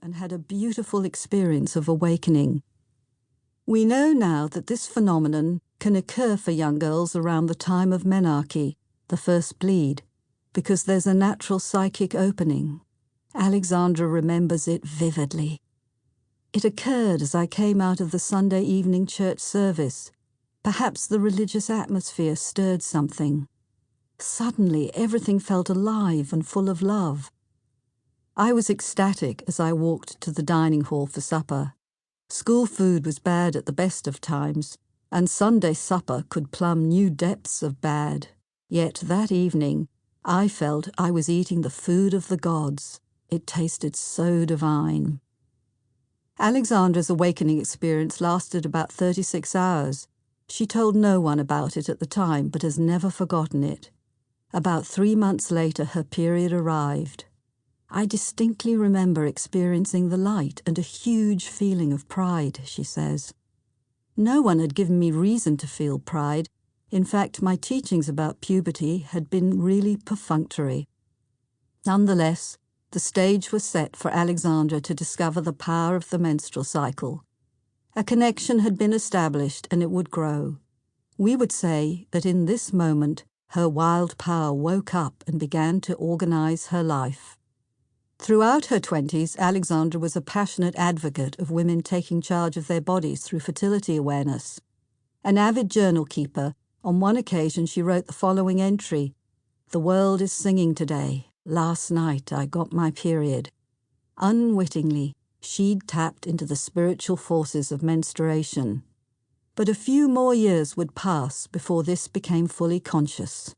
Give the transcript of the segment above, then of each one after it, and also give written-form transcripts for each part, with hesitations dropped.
and had a beautiful experience of awakening. We know now that this phenomenon can occur for young girls around the time of menarche, the first bleed, because there's a natural psychic opening. Alexandra remembers it vividly. It occurred as I came out of the Sunday evening church service. Perhaps the religious atmosphere stirred something. Suddenly, everything felt alive and full of love. I was ecstatic as I walked to the dining hall for supper. School food was bad at the best of times, and Sunday supper could plumb new depths of bad. Yet that evening, I felt I was eating the food of the gods. It tasted so divine. Alexandra's awakening experience lasted about 36 hours. She told no one about it at the time, but has never forgotten it. About 3 months later, her period arrived. I distinctly remember experiencing the light and a huge feeling of pride, she says. No one had given me reason to feel pride. In fact, my teachings about puberty had been really perfunctory. Nonetheless, the stage was set for Alexandra to discover the power of the menstrual cycle. A connection had been established and it would grow. We would say that in this moment, her wild power woke up and began to organize her life. Throughout her 20s, Alexandra was a passionate advocate of women taking charge of their bodies through fertility awareness. An avid journal keeper, on one occasion she wrote the following entry: "The world is singing today. Last night I got my period." Unwittingly, she'd tapped into the spiritual forces of menstruation. But a few more years would pass before this became fully conscious.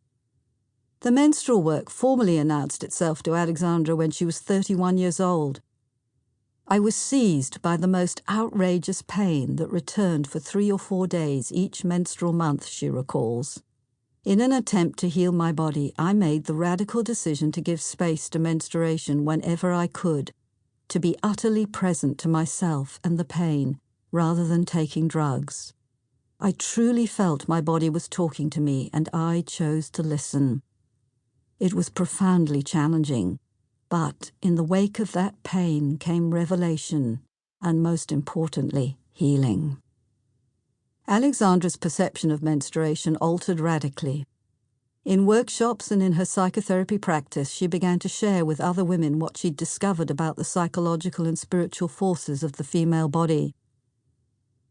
The menstrual work formally announced itself to Alexandra when she was 31 years old. "I was seized by the most outrageous pain that returned for 3 or 4 days each menstrual month," she recalls. "In an attempt to heal my body, I made the radical decision to give space to menstruation whenever I could, to be utterly present to myself and the pain, rather than taking drugs. I truly felt my body was talking to me, and I chose to listen. It was profoundly challenging, but in the wake of that pain came revelation, and most importantly, healing." Alexandra's perception of menstruation altered radically. In workshops and in her psychotherapy practice, she began to share with other women what she'd discovered about the psychological and spiritual forces of the female body.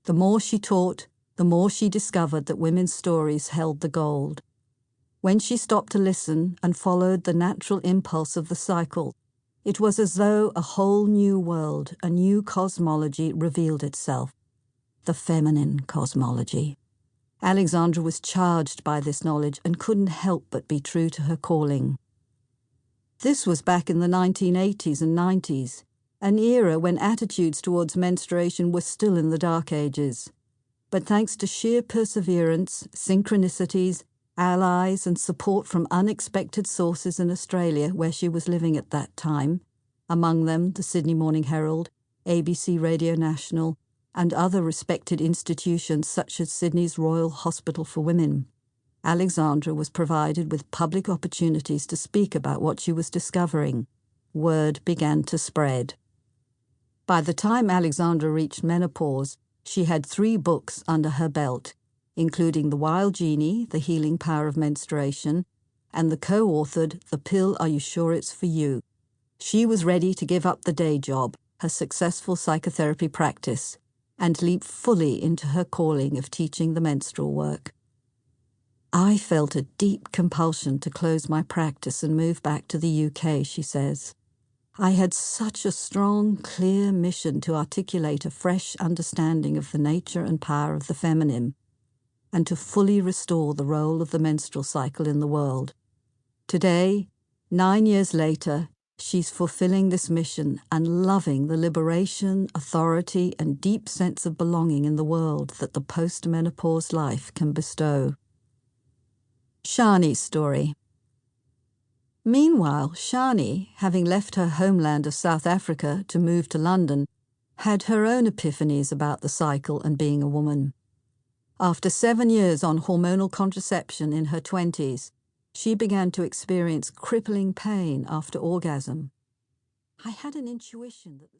The more she taught, the more she discovered that women's stories held the gold. When she stopped to listen and followed the natural impulse of the cycle, it was as though a whole new world, a new cosmology revealed itself. The feminine cosmology. Alexandra was charged by this knowledge and couldn't help but be true to her calling. This was back in the 1980s and 90s, an era when attitudes towards menstruation were still in the dark ages. But thanks to sheer perseverance, synchronicities, allies and support from unexpected sources in Australia where she was living at that time, among them the Sydney Morning Herald, ABC Radio National, and other respected institutions such as Sydney's Royal Hospital for Women, Alexandra was provided with public opportunities to speak about what she was discovering. Word began to spread. By the time Alexandra reached menopause, she had 3 books under her belt, including The Wild Genie, The Healing Power of Menstruation, and the co-authored The Pill Are You Sure It's For You? She was ready to give up the day job, her successful psychotherapy practice, and leap fully into her calling of teaching the menstrual work. "I felt a deep compulsion to close my practice and move back to the UK," she says. "I had such a strong, clear mission to articulate a fresh understanding of the nature and power of the feminine, and to fully restore the role of the menstrual cycle in the world. Today, 9 years later, she's fulfilling this mission and loving the liberation, authority, and deep sense of belonging in the world that the post-menopause life can bestow." Shani's story. Meanwhile, Shani, having left her homeland of South Africa to move to London, had her own epiphanies about the cycle and being a woman. After 7 years on hormonal contraception in her 20s, she began to experience crippling pain after orgasm. "I had an intuition that..."